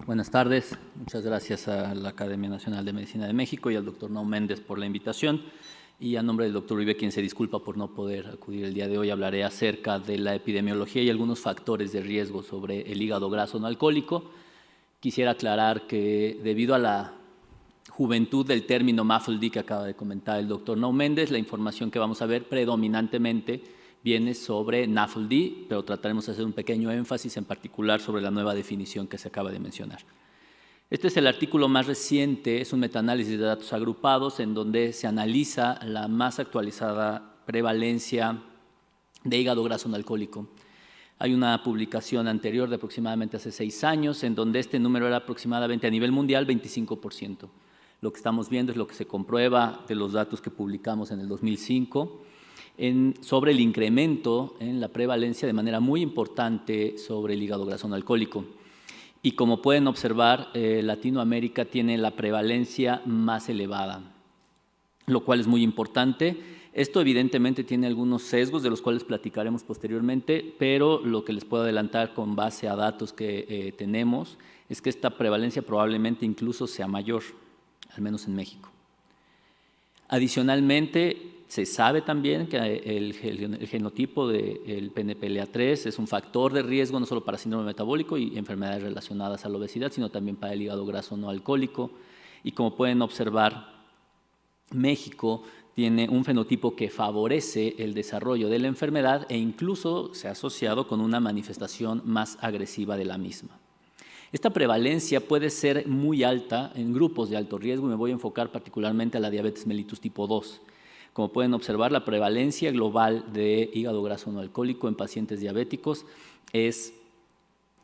Buenas tardes. Muchas gracias a la Academia Nacional de Medicina de México y al doctor Nau Méndez por la invitación. Y a nombre del doctor Uribe, quien se disculpa por no poder acudir el día de hoy, hablaré acerca de la epidemiología y algunos factores de riesgo sobre el hígado graso no alcohólico. Quisiera aclarar que debido a la juventud del término MAFLD que acaba de comentar el doctor Nau Méndez, la información que vamos a ver predominantemente viene sobre NAFLD, pero trataremos de hacer un pequeño énfasis en particular sobre la nueva definición que se acaba de mencionar. Este es el artículo más reciente, es un metaanálisis de datos agrupados en donde se analiza la más actualizada prevalencia de hígado graso no alcohólico. Hay una publicación anterior de aproximadamente hace 6 años en donde este número era aproximadamente a nivel mundial 25%. Lo que estamos viendo es lo que se comprueba de los datos que publicamos en el 2005 sobre el incremento en la prevalencia de manera muy importante sobre el hígado graso no alcohólico. Y como pueden observar, Latinoamérica tiene la prevalencia más elevada, lo cual es muy importante. Esto evidentemente tiene algunos sesgos de los cuales platicaremos posteriormente, pero lo que les puedo adelantar con base a datos que tenemos es que esta prevalencia probablemente incluso sea mayor, al menos en México. Adicionalmente, se sabe también que el genotipo del PNPLA3 es un factor de riesgo no solo para síndrome metabólico y enfermedades relacionadas a la obesidad, sino también para el hígado graso no alcohólico. Y como pueden observar, México tiene un fenotipo que favorece el desarrollo de la enfermedad e incluso se ha asociado con una manifestación más agresiva de la misma. Esta prevalencia puede ser muy alta en grupos de alto riesgo y me voy a enfocar particularmente a la diabetes mellitus tipo 2. Como pueden observar, la prevalencia global de hígado graso no alcohólico en pacientes diabéticos es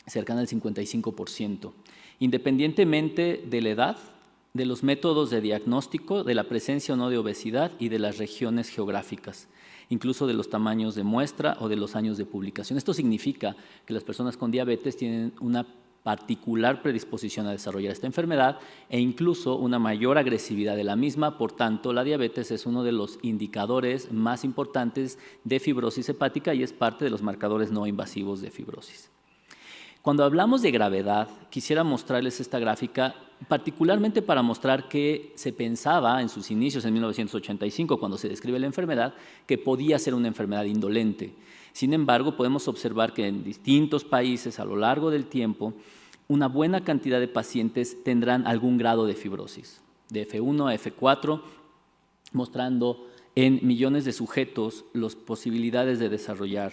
cercana al 55%. Independientemente de la edad, de los métodos de diagnóstico, de la presencia o no de obesidad y de las regiones geográficas, incluso de los tamaños de muestra o de los años de publicación. Esto significa que las personas con diabetes tienen una particular predisposición a desarrollar esta enfermedad e incluso una mayor agresividad de la misma. Por tanto, la diabetes es uno de los indicadores más importantes de fibrosis hepática y es parte de los marcadores no invasivos de fibrosis. Cuando hablamos de gravedad, quisiera mostrarles esta gráfica particularmente para mostrar que se pensaba en sus inicios en 1985, cuando se describe la enfermedad, que podía ser una enfermedad indolente. Sin embargo, podemos observar que en distintos países a lo largo del tiempo, una buena cantidad de pacientes tendrán algún grado de fibrosis, de F1 a F4, mostrando en millones de sujetos las posibilidades de desarrollar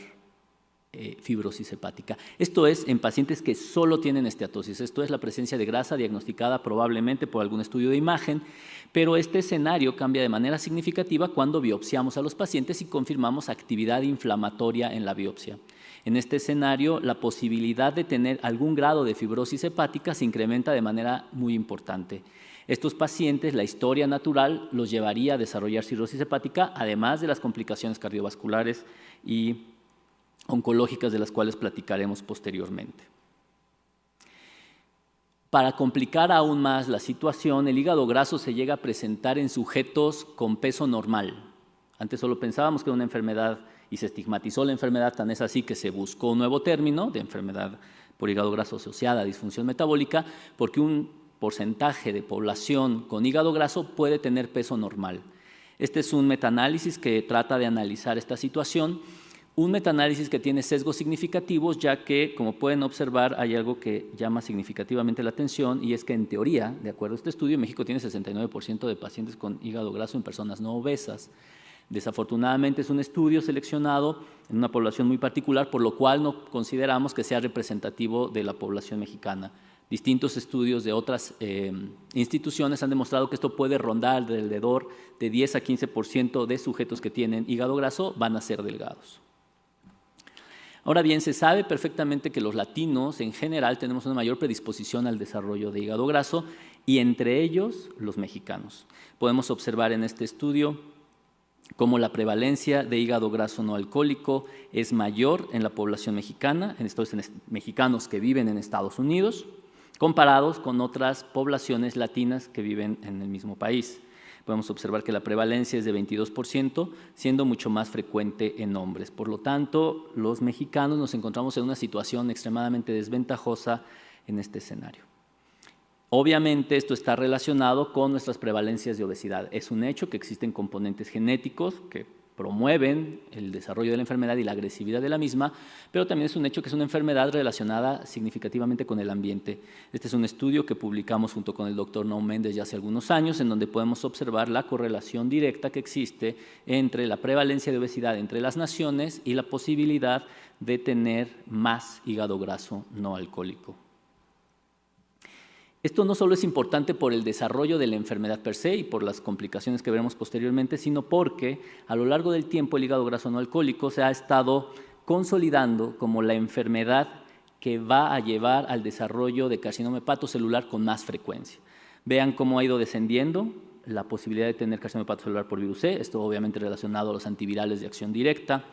fibrosis hepática. Esto es en pacientes que solo tienen esteatosis, esto es la presencia de grasa diagnosticada probablemente por algún estudio de imagen, pero este escenario cambia de manera significativa cuando biopsiamos a los pacientes y confirmamos actividad inflamatoria en la biopsia. En este escenario, la posibilidad de tener algún grado de fibrosis hepática se incrementa de manera muy importante. Estos pacientes, la historia natural los llevaría a desarrollar cirrosis hepática, además de las complicaciones cardiovasculares y oncológicas de las cuales platicaremos posteriormente. Para complicar aún más la situación, el hígado graso se llega a presentar en sujetos con peso normal. Antes solo pensábamos que era una enfermedad y se estigmatizó la enfermedad, tan es así que se buscó un nuevo término de enfermedad por hígado graso asociada a disfunción metabólica, porque un porcentaje de población con hígado graso puede tener peso normal. Este es un metaanálisis que trata de analizar esta situación. Un metaanálisis que tiene sesgos significativos, ya que, como pueden observar, hay algo que llama significativamente la atención y es que, en teoría, de acuerdo a este estudio, México tiene 69% de pacientes con hígado graso en personas no obesas. Desafortunadamente, es un estudio seleccionado en una población muy particular, por lo cual no consideramos que sea representativo de la población mexicana. Distintos estudios de otras instituciones han demostrado que esto puede rondar alrededor de 10 a 15% de sujetos que tienen hígado graso van a ser delgados. Ahora bien, se sabe perfectamente que los latinos en general tenemos una mayor predisposición al desarrollo de hígado graso y entre ellos los mexicanos. Podemos observar en este estudio cómo la prevalencia de hígado graso no alcohólico es mayor en la población mexicana, en estos mexicanos que viven en Estados Unidos, comparados con otras poblaciones latinas que viven en el mismo país. Podemos observar que la prevalencia es de 22%, siendo mucho más frecuente en hombres. Por lo tanto, los mexicanos nos encontramos en una situación extremadamente desventajosa en este escenario. Obviamente esto está relacionado con nuestras prevalencias de obesidad. Es un hecho que existen componentes genéticos que promueven el desarrollo de la enfermedad y la agresividad de la misma, pero también es un hecho que es una enfermedad relacionada significativamente con el ambiente. Este es un estudio que publicamos junto con el doctor Naum Méndez ya hace algunos años, en donde podemos observar la correlación directa que existe entre la prevalencia de obesidad entre las naciones y la posibilidad de tener más hígado graso no alcohólico. Esto no solo es importante por el desarrollo de la enfermedad per se y por las complicaciones que veremos posteriormente, sino porque a lo largo del tiempo el hígado graso no alcohólico se ha estado consolidando como la enfermedad que va a llevar al desarrollo de carcinoma hepatocelular con más frecuencia. Vean cómo ha ido descendiendo la posibilidad de tener carcinoma hepatocelular por virus C, esto obviamente relacionado a los antivirales de acción directa.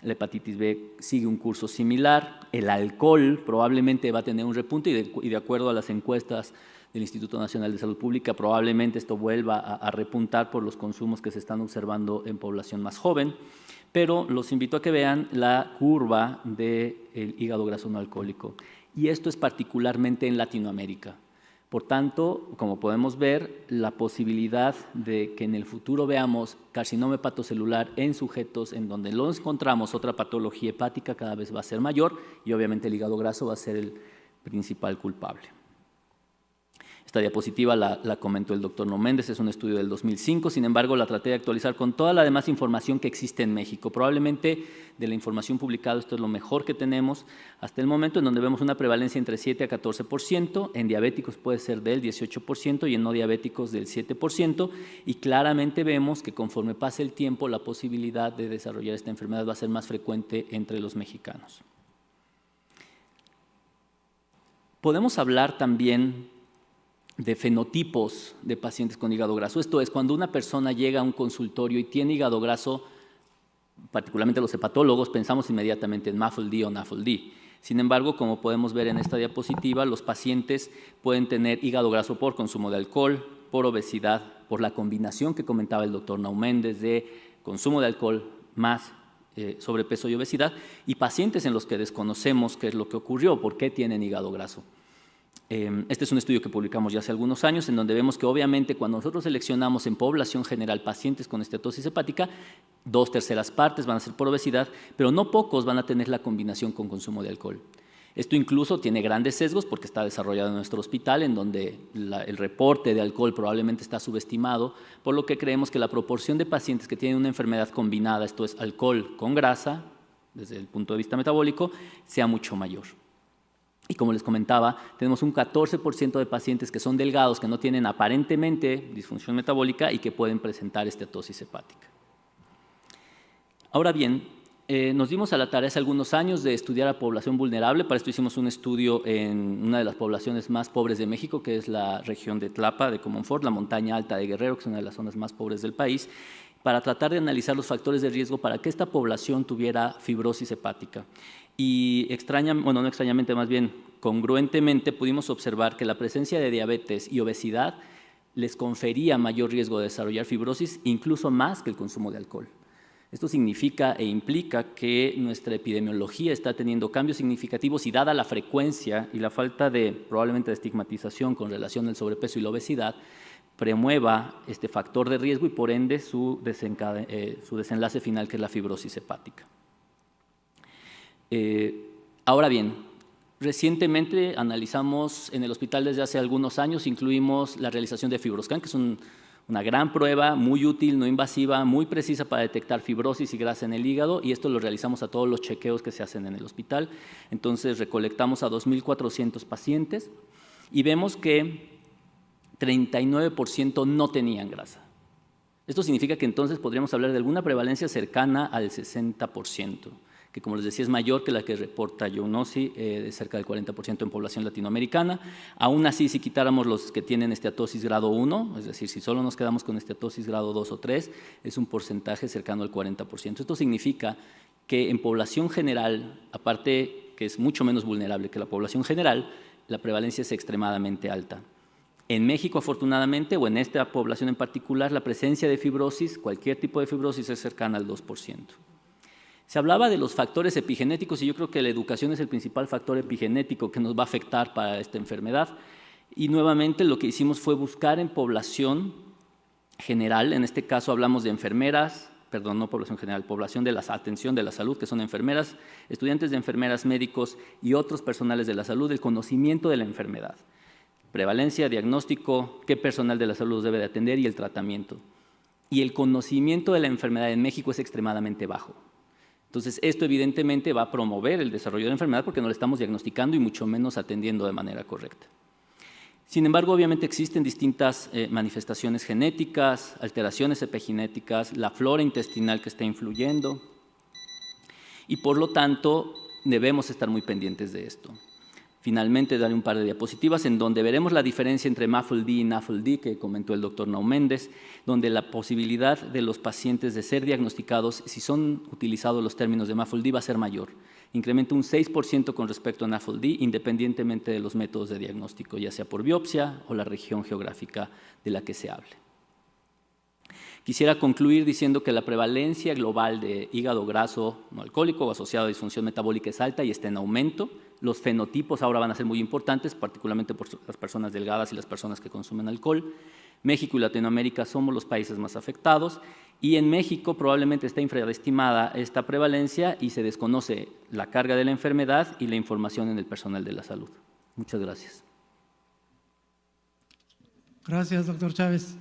La hepatitis B sigue un curso similar, el alcohol probablemente va a tener un repunte y de acuerdo a las encuestas del Instituto Nacional de Salud Pública probablemente esto vuelva a repuntar por los consumos que se están observando en población más joven, pero los invito a que vean la curva del hígado graso no alcohólico y esto es particularmente en Latinoamérica. Por tanto, como podemos ver, la posibilidad de que en el futuro veamos carcinoma hepatocelular en sujetos en donde lo encontramos otra patología hepática cada vez va a ser mayor y obviamente el hígado graso va a ser el principal culpable. Esta diapositiva la comentó el doctor Naum Méndez, es un estudio del 2005, sin embargo la traté de actualizar con toda la demás información que existe en México. Probablemente de la información publicada esto es lo mejor que tenemos hasta el momento, en donde vemos una prevalencia entre 7 a 14%, en diabéticos puede ser del 18% y en no diabéticos del 7%, y claramente vemos que conforme pase el tiempo la posibilidad de desarrollar esta enfermedad va a ser más frecuente entre los mexicanos. Podemos hablar también de fenotipos de pacientes con hígado graso. Esto es, cuando una persona llega a un consultorio y tiene hígado graso, particularmente los hepatólogos, pensamos inmediatamente en MAFLD o NAFLD. Sin embargo, como podemos ver en esta diapositiva, los pacientes pueden tener hígado graso por consumo de alcohol, por obesidad, por la combinación que comentaba el doctor Naum Méndez de consumo de alcohol más sobrepeso y obesidad, y pacientes en los que desconocemos qué es lo que ocurrió, por qué tienen hígado graso. Este es un estudio que publicamos ya hace algunos años en donde vemos que obviamente cuando nosotros seleccionamos en población general pacientes con esteatosis hepática, 2/3 partes van a ser por obesidad, pero no pocos van a tener la combinación con consumo de alcohol. Esto incluso tiene grandes sesgos porque está desarrollado en nuestro hospital en donde el reporte de alcohol probablemente está subestimado, por lo que creemos que la proporción de pacientes que tienen una enfermedad combinada, esto es alcohol con grasa, desde el punto de vista metabólico, sea mucho mayor. Y como les comentaba, tenemos un 14% de pacientes que son delgados, que no tienen aparentemente disfunción metabólica y que pueden presentar esteatosis hepática. Ahora bien, nos dimos a la tarea hace algunos años de estudiar a población vulnerable. Para esto hicimos un estudio en una de las poblaciones más pobres de México, que es la región de Tlapa, de Comonfort, la montaña alta de Guerrero, que es una de las zonas más pobres del país, para tratar de analizar los factores de riesgo para que esta población tuviera fibrosis hepática. Y no extrañamente, más bien congruentemente, pudimos observar que la presencia de diabetes y obesidad les confería mayor riesgo de desarrollar fibrosis, incluso más que el consumo de alcohol. Esto significa e implica que nuestra epidemiología está teniendo cambios significativos y dada la frecuencia y la falta de probablemente de estigmatización con relación al sobrepeso y la obesidad, promueva este factor de riesgo y por ende su desenlace final, que es la fibrosis hepática. Ahora bien, recientemente analizamos en el hospital desde hace algunos años, incluimos la realización de FibroScan, que es una gran prueba, muy útil, no invasiva, muy precisa para detectar fibrosis y grasa en el hígado, y esto lo realizamos a todos los chequeos que se hacen en el hospital. Entonces recolectamos a 2.400 pacientes y vemos que 39% no tenían grasa. Esto significa que entonces podríamos hablar de alguna prevalencia cercana al 60%, que como les decía es mayor que la que reporta Younossi, de cerca del 40% en población latinoamericana. Aún así, si quitáramos los que tienen esteatosis grado 1, es decir, si solo nos quedamos con esteatosis grado 2 o 3, es un porcentaje cercano al 40%. Esto significa que en población general, aparte que es mucho menos vulnerable que la población general, la prevalencia es extremadamente alta. En México, afortunadamente, o en esta población en particular, la presencia de fibrosis, cualquier tipo de fibrosis, es cercana al 2%. Se hablaba de los factores epigenéticos y yo creo que la educación es el principal factor epigenético que nos va a afectar para esta enfermedad. Y nuevamente lo que hicimos fue buscar en población general, en este caso hablamos de enfermeras, perdón, no población general, población de la atención de la salud, que son enfermeras, estudiantes de enfermeras, médicos y otros personales de la salud, el conocimiento de la enfermedad, prevalencia, diagnóstico, qué personal de la salud debe de atender y el tratamiento. Y el conocimiento de la enfermedad en México es extremadamente bajo. Entonces, esto evidentemente va a promover el desarrollo de la enfermedad porque no la estamos diagnosticando y mucho menos atendiendo de manera correcta. Sin embargo, obviamente existen distintas manifestaciones genéticas, alteraciones epigenéticas, la flora intestinal que está influyendo y por lo tanto debemos estar muy pendientes de esto. Finalmente, daré un par de diapositivas en donde veremos la diferencia entre MAFLD y NAFLD que comentó el doctor Nau Méndez, donde la posibilidad de los pacientes de ser diagnosticados, si son utilizados los términos de MAFLD, va a ser mayor. Incrementa un 6% con respecto a NAFLD, independientemente de los métodos de diagnóstico, ya sea por biopsia o la región geográfica de la que se hable. Quisiera concluir diciendo que la prevalencia global de hígado graso no alcohólico o asociado a disfunción metabólica es alta y está en aumento. Los fenotipos ahora van a ser muy importantes, particularmente por las personas delgadas y las personas que consumen alcohol. México y Latinoamérica somos los países más afectados y en México probablemente está infraestimada esta prevalencia y se desconoce la carga de la enfermedad y la información en el personal de la salud. Muchas gracias. Gracias, doctor Chávez.